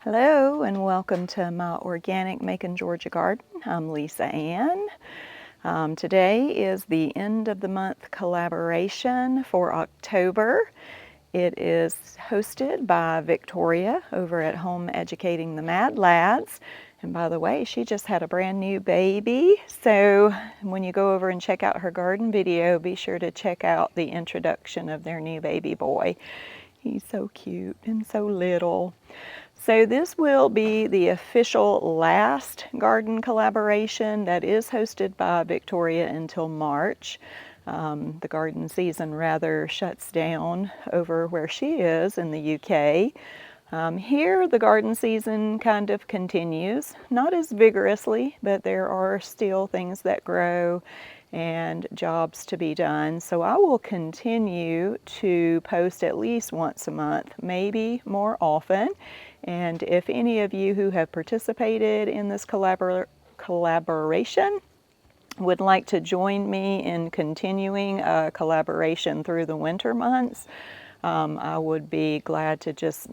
Hello and welcome to my organic Macon, Georgia garden. I'm Lisa Ann. Today is the end of the month collaboration for October. It is hosted by Victoria over at Home Educating the Mad Lads. And by the way, she just had a brand new baby. So when you go over and check out her garden video, be sure to check out the introduction of their new baby boy. He's so cute and so little. So this will be the official last garden collaboration that is hosted by Victoria until March. The garden season rather shuts down over where she is in the UK. Here the garden season kind of continues, not as vigorously, but there are still things that grow and jobs to be done. So I will continue to post at least once a month, maybe more often. And if any of you who have participated in this collaboration would like to join me in continuing a collaboration through the winter months, I would be glad to just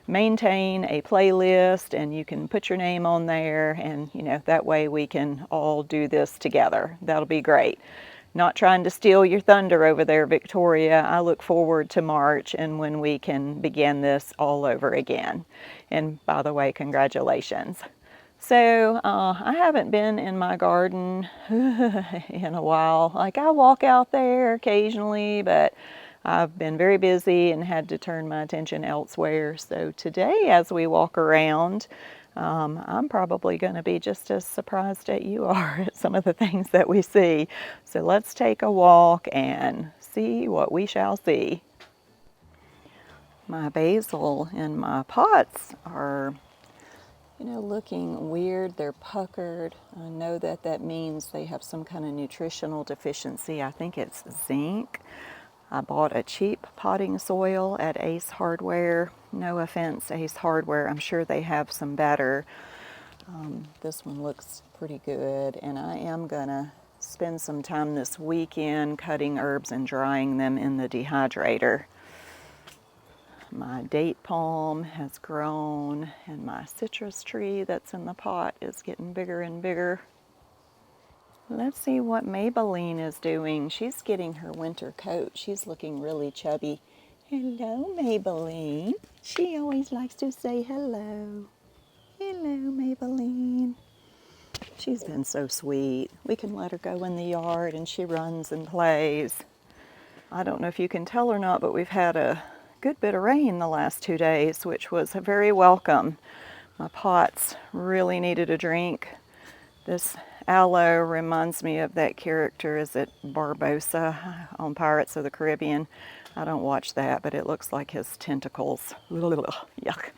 maintain a playlist, and you can put your name on there, and that way we can all do this together. That'll be great. Not trying to steal your thunder over there, Victoria. I look forward to March and when we can begin this all over again. And by the way, congratulations. So I haven't been in my garden in a while. Like, I walk out there occasionally, but I've been very busy and had to turn my attention elsewhere. So today, as we walk around, I'm probably going to be just as surprised as you are at some of the things that we see. So let's take a walk and see what we shall see. My basil in my pots are looking weird. They're puckered. I know that means they have some kind of nutritional deficiency. I think it's zinc. I bought a cheap potting soil at Ace Hardware. No offense, Ace Hardware. I'm sure they have some better. This one looks pretty good, and I am gonna spend some time this weekend cutting herbs and drying them in the dehydrator. My date palm has grown, and my citrus tree that's in the pot is getting bigger and bigger. Let's see what Maybelline is doing. She's getting her winter coat. She's looking really chubby. Hello, Maybelline. She always likes to say hello. Hello, Maybelline. She's been so sweet. We can let her go in the yard and she runs and plays. I don't know if you can tell or not, but we've had a good bit of rain the last 2 days, which was very welcome. My pots really needed a drink. This aloe reminds me of that character, is it Barbossa on Pirates of the Caribbean? I don't watch that, but it looks like his tentacles. Yuck.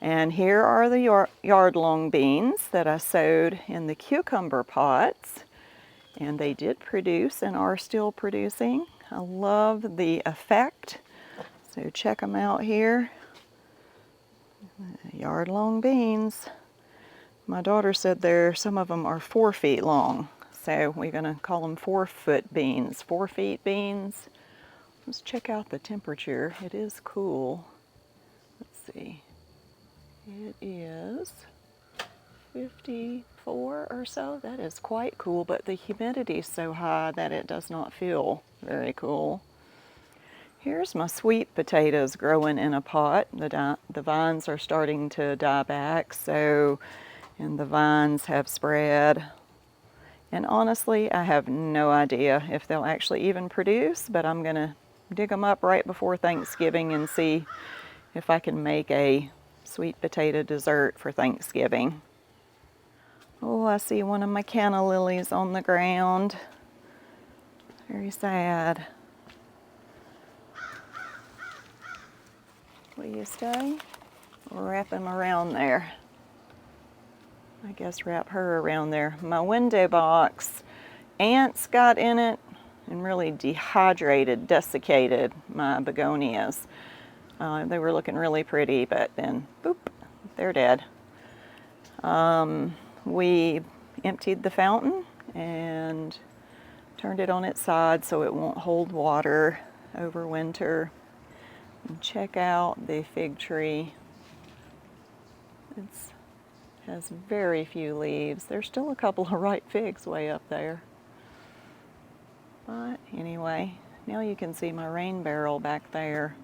And here are the yard-long beans that I sowed in the cucumber pots. And they did produce and are still producing. I love the effect. So check them out here. Yard-long beans. My daughter said some of them are 4 feet long. So we're going to call them 4-foot beans. 4 feet beans. Let's check out the temperature. It is cool. Let's see. It is 54 or so. That is quite cool, but the humidity is so high that it does not feel very cool. Here's my sweet potatoes growing in a pot. The vines are starting to die back, and the vines have spread. And honestly, I have no idea if they'll actually even produce, but I'm going to dig them up right before Thanksgiving and see if I can make a sweet potato dessert for Thanksgiving. Oh, I see one of my Canna Lilies on the ground. Very sad. Will you stay? We'll wrap him around there. I guess wrap her around there. My window box, ants got in it and really desiccated my begonias. They were looking really pretty, but then, boop, they're dead. We emptied the fountain and turned it on its side so it won't hold water over winter. And check out the fig tree. It has very few leaves. There's still a couple of ripe figs way up there. But anyway, now you can see my rain barrel back there.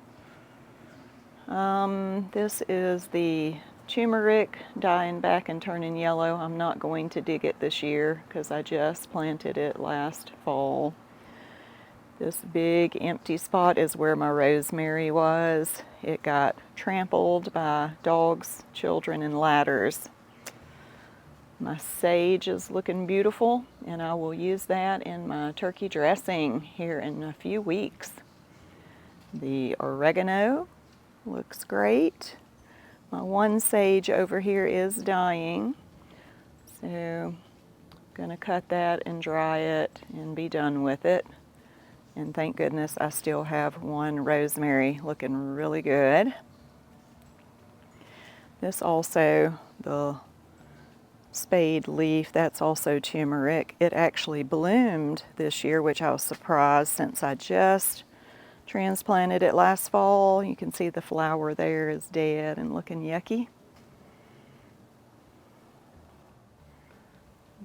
This is the turmeric dying back and turning yellow. I'm not going to dig it this year because I just planted it last fall. This big empty spot is where my rosemary was. It got trampled by dogs, children, and ladders. My sage is looking beautiful, and I will use that in my turkey dressing here in a few weeks. The oregano looks great. My one sage over here is dying, so I'm going to cut that and dry it and be done with it. And thank goodness I still have one rosemary looking really good. This also, the spade leaf, that's also turmeric. It actually bloomed this year, which I was surprised since I just transplanted it last fall. You can see the flower there is dead and looking yucky.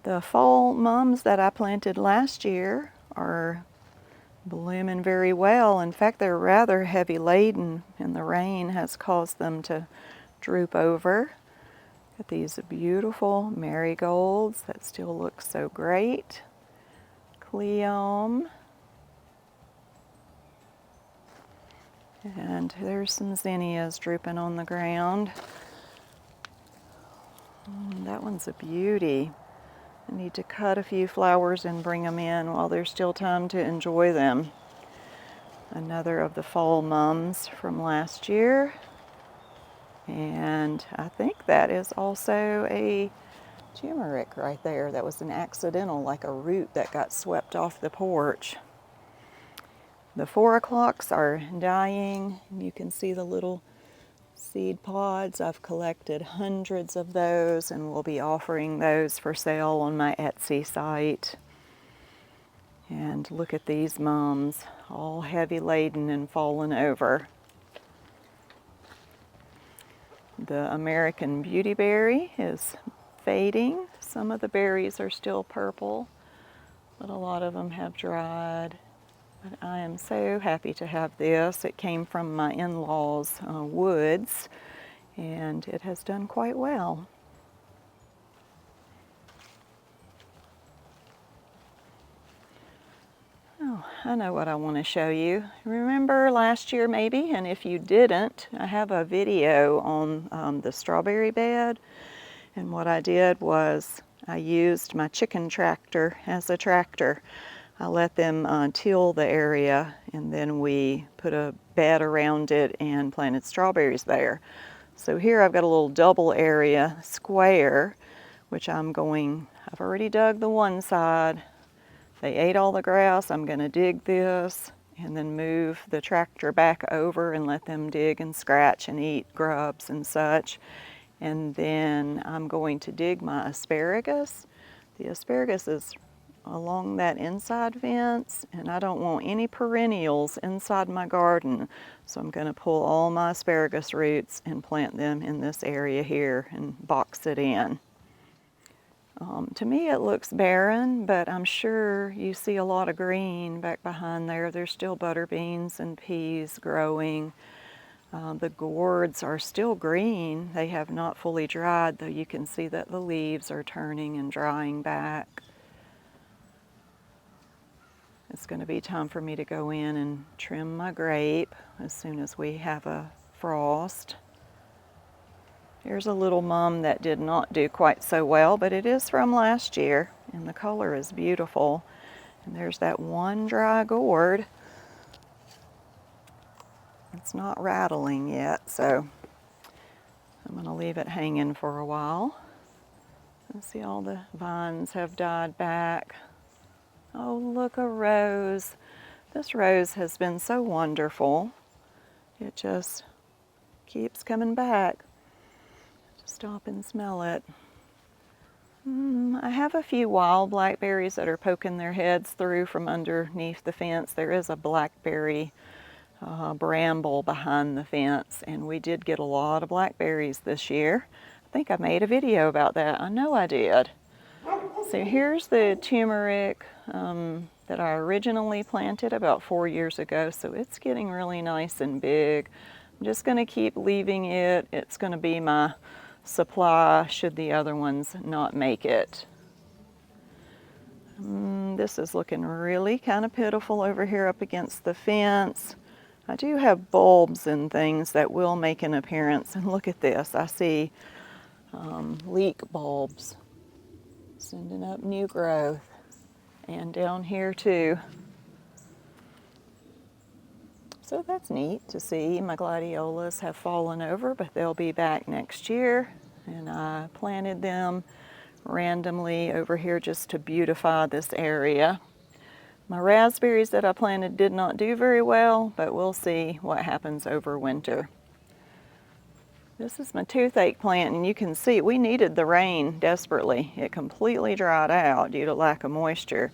The fall mums that I planted last year are blooming very well. In fact, they're rather heavy laden, and the rain has caused them to droop over. Got these beautiful marigolds that still look so great. Cleome. And there's some zinnias drooping on the ground. That one's a beauty. I need to cut a few flowers and bring them in while there's still time to enjoy them. Another of the fall mums from last year. And I think that is also a turmeric right there. That was an accidental, like a root that got swept off the porch. The 4 o'clocks are dying. You can see the little seed pods. I've collected hundreds of those and will be offering those for sale on my Etsy site. And look at these mums, all heavy laden and fallen over. The American beautyberry is fading. Some of the berries are still purple, but a lot of them have dried. But I am so happy to have this. It came from my in-laws' woods, and it has done quite well. Oh, I know what I want to show you. Remember last year maybe, and if you didn't, I have a video on the strawberry bed, and what I did was I used my chicken tractor as a tractor. I let them till the area, and then we put a bed around it and planted strawberries there. So here I've got a little double area square, which I've already dug the one side. They ate all the grass. I'm going to dig this and then move the tractor back over and let them dig and scratch and eat grubs and such. And then I'm going to dig my asparagus. The asparagus is along that inside fence, and I don't want any perennials inside my garden. So I'm going to pull all my asparagus roots and plant them in this area here and box it in. To me it looks barren, but I'm sure you see a lot of green back behind there. There's still butter beans and peas growing. The gourds are still green. They have not fully dried, though you can see that the leaves are turning and drying back. It's going to be time for me to go in and trim my grape as soon as we have a frost. Here's a little mum that did not do quite so well, but it is from last year, and the color is beautiful. And there's that one dry gourd. It's not rattling yet, so I'm going to leave it hanging for a while. Let's see, all the vines have died back. Oh, look, a rose. This rose has been so wonderful. It just keeps coming back. Stop and smell it. I have a few wild blackberries that are poking their heads through from underneath the fence. There is a blackberry bramble behind the fence, and we did get a lot of blackberries this year. think I made a video about that. I know I did. So here's the turmeric that I originally planted about 4 years ago. So it's getting really nice and big. I'm just going to keep leaving it. It's going to be my supply should the other ones not make it. This is looking really kind of pitiful over here up against the fence. I do have bulbs and things that will make an appearance. And look at this. I see leek bulbs sending up new growth. And down here too. So that's neat to see. My gladiolas have fallen over, but they'll be back next year. And I planted them randomly over here just to beautify this area. My raspberries that I planted did not do very well, but we'll see what happens over winter. This is my toothache plant, and you can see we needed the rain desperately. It completely dried out due to lack of moisture.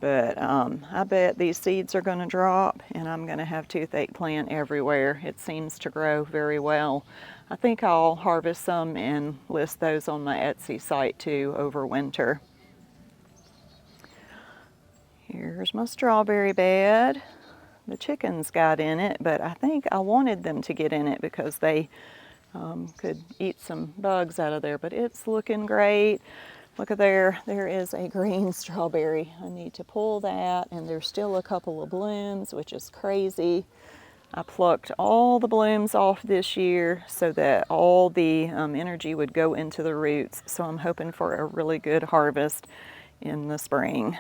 But I bet these seeds are going to drop, and I'm going to have toothache plant everywhere. It seems to grow very well. I think I'll harvest some and list those on my Etsy site too over winter. Here's my strawberry bed. The chickens got in it, but I think I wanted them to get in it because they could eat some bugs out of there. But it's looking great. Look at there is a green strawberry. I need to pull that, and there's still a couple of blooms, which is crazy. I plucked all the blooms off this year so that all the energy would go into the roots. So I'm hoping for a really good harvest in the spring.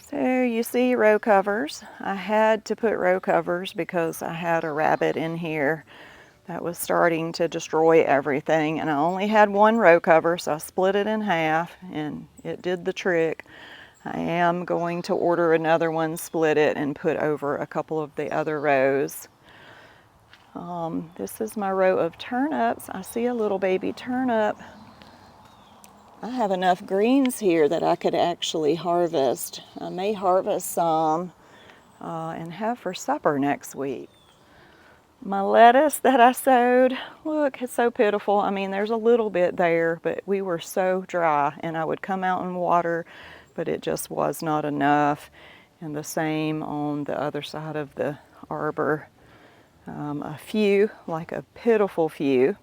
So you see row covers. I had to put row covers because I had a rabbit in here that was starting to destroy everything, and I only had one row cover, so I split it in half and it did the trick. I am going to order another one, split it, and put over a couple of the other rows. This is my row of turnips. I see a little baby turnip. I have enough greens here that I could actually harvest. I may harvest some and have for supper next week. My lettuce that I sowed, look, it's so pitiful. I mean, there's a little bit there, but we were so dry, and I would come out and water, but it just was not enough. And the same on the other side of the arbor. A few, like a pitiful few,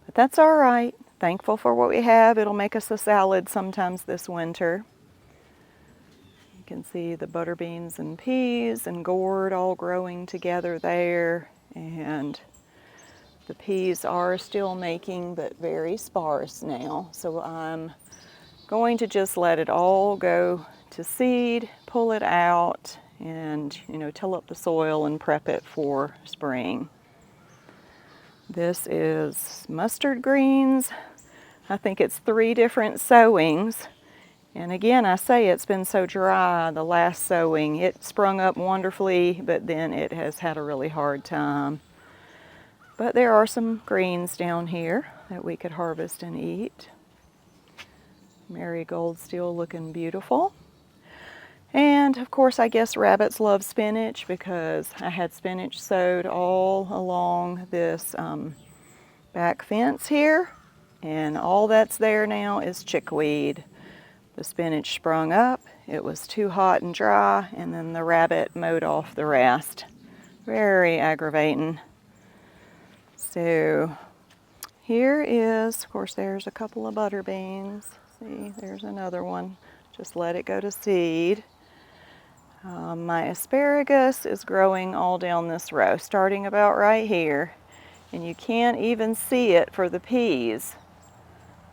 but that's all right. Thankful for what we have. It'll make us a salad sometimes this winter. You can see the butter beans and peas and gourd all growing together there. And the peas are still making, but very sparse now. So I'm going to just let it all go to seed, pull it out, and till up the soil and prep it for spring. This is mustard greens. I think it's 3 different sowings. And again, I say it's been so dry, the last sowing. It sprung up wonderfully, but then it has had a really hard time. But there are some greens down here that we could harvest and eat. Marigold still looking beautiful. And of course, I guess rabbits love spinach because I had spinach sowed all along this back fence here. And all that's there now is chickweed. The spinach sprung up, it was too hot and dry, and then the rabbit mowed off the rest. Very aggravating. So here is, of course, there's a couple of butter beans. See, there's another one. Just let it go to seed. My asparagus is growing all down this row, starting about right here. And you can't even see it for the peas.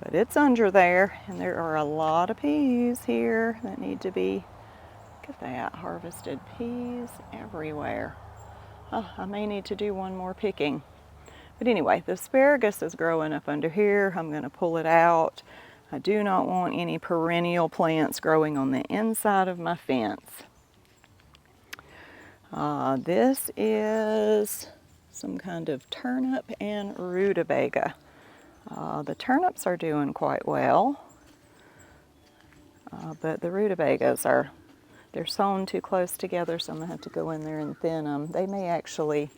But it's under there, and there are a lot of peas here that need to be, look at that, harvested peas everywhere. Oh, I may need to do one more picking. But anyway, the asparagus is growing up under here. I'm going to pull it out. I do not want any perennial plants growing on the inside of my fence. This is some kind of turnip and rutabaga. The turnips are doing quite well, but the rutabagas are they're sown too close together, so I'm going to have to go in there and thin them. They may actually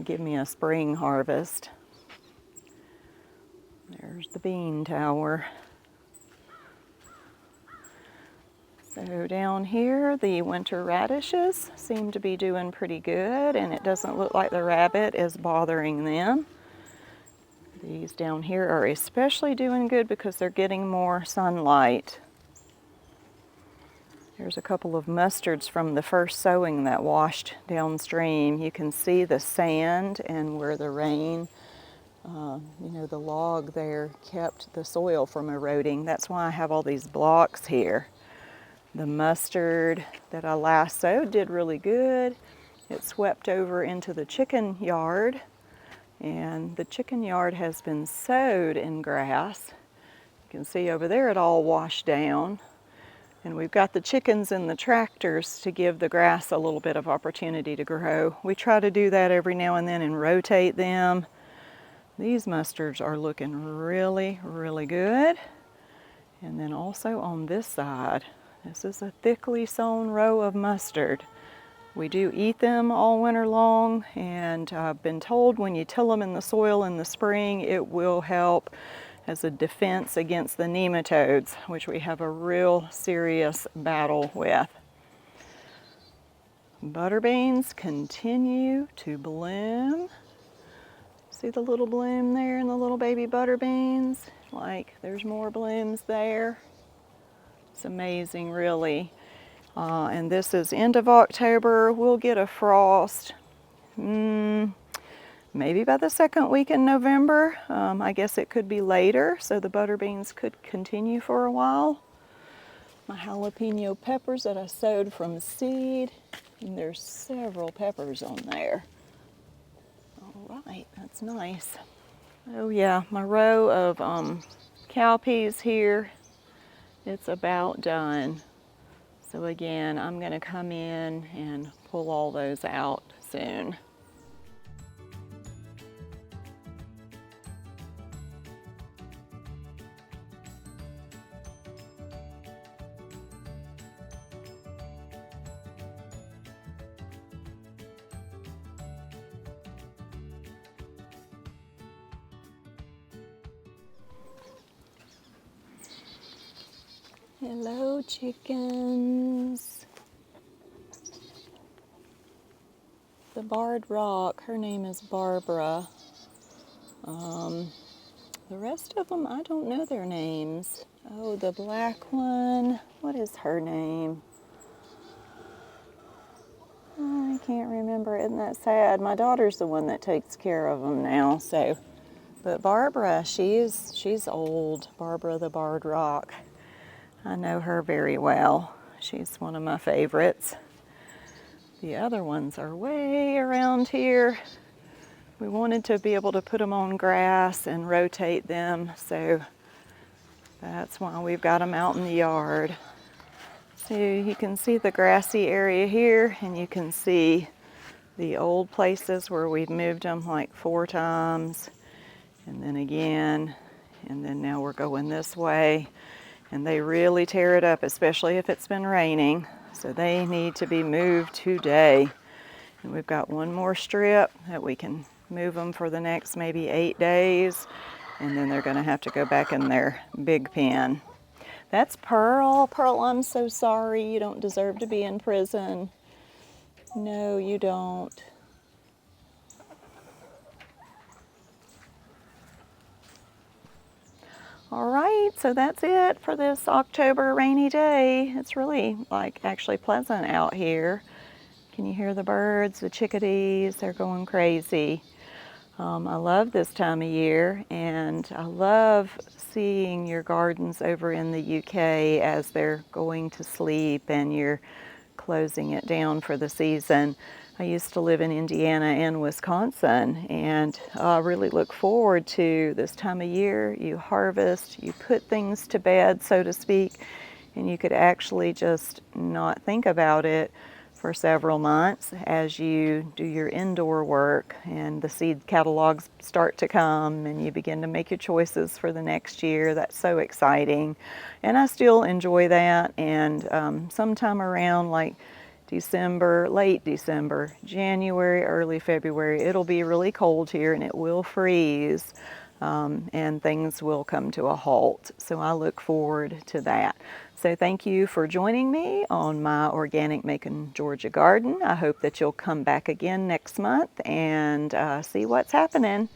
give me a spring harvest. There's the bean tower. So down here, the winter radishes seem to be doing pretty good, and it doesn't look like the rabbit is bothering them. These down here are especially doing good because they're getting more sunlight. There's a couple of mustards from the first sowing that washed downstream. You can see the sand and where the rain, the log there kept the soil from eroding. That's why I have all these blocks here. The mustard that I last sowed did really good. It swept over into the chicken yard, and the chicken yard has been sowed in grass. You can see over there it all washed down. And we've got the chickens in the tractors to give the grass a little bit of opportunity to grow. We try to do that every now and then and rotate them. These mustards are looking really, really good. And then also on this side, this is a thickly sown row of mustard. We do eat them all winter long, and I've been told when you till them in the soil in the spring, it will help as a defense against the nematodes, which we have a real serious battle with. Butter beans continue to bloom. See the little bloom there in the little baby butter beans? Like there's more blooms there. It's amazing, really. And this is end of October. We'll get a frost. Maybe by the second week in November. I guess it could be later, so the butter beans could continue for a while. My jalapeno peppers that I sowed from seed, and there's several peppers on there. All right, that's nice. Oh yeah, my row of cowpeas here, it's about done. So again, I'm going to come in and pull all those out soon. Hello, chickens. The barred rock, her name is Barbara. The rest of them, I don't know their names. Oh, the black one, what is her name? I can't remember. Isn't that sad? My daughter's the one that takes care of them now, so. But Barbara, she's old. Barbara the barred rock. I know her very well. She's one of my favorites. The other ones are way around here. We wanted to be able to put them on grass and rotate them, so that's why we've got them out in the yard. So you can see the grassy area here, and you can see the old places where we've moved them like 4 times, and then again, and then now we're going this way. And they really tear it up, especially if it's been raining. So they need to be moved today. And we've got one more strip that we can move them for the next maybe 8 days. And then they're gonna have to go back in their big pen. That's Pearl. Pearl, I'm so sorry. You don't deserve to be in prison. No, you don't. All right, so that's it for this October rainy day. It's really actually pleasant out here. Can you hear the birds, the chickadees? They're going crazy. I love this time of year, and I love seeing your gardens over in the UK as they're going to sleep and you're closing it down for the season. I used to live in Indiana and Wisconsin, and I really look forward to this time of year. You harvest, you put things to bed, so to speak, and you could actually just not think about it for several months as you do your indoor work and the seed catalogs start to come and you begin to make your choices for the next year. That's so exciting, and I still enjoy that. And sometime around like December, late December, January, early February, it'll be really cold here and it will freeze, and things will come to a halt. So I look forward to that. So thank you for joining me on my organic Macon, Georgia garden. I hope that you'll come back again next month and see what's happening.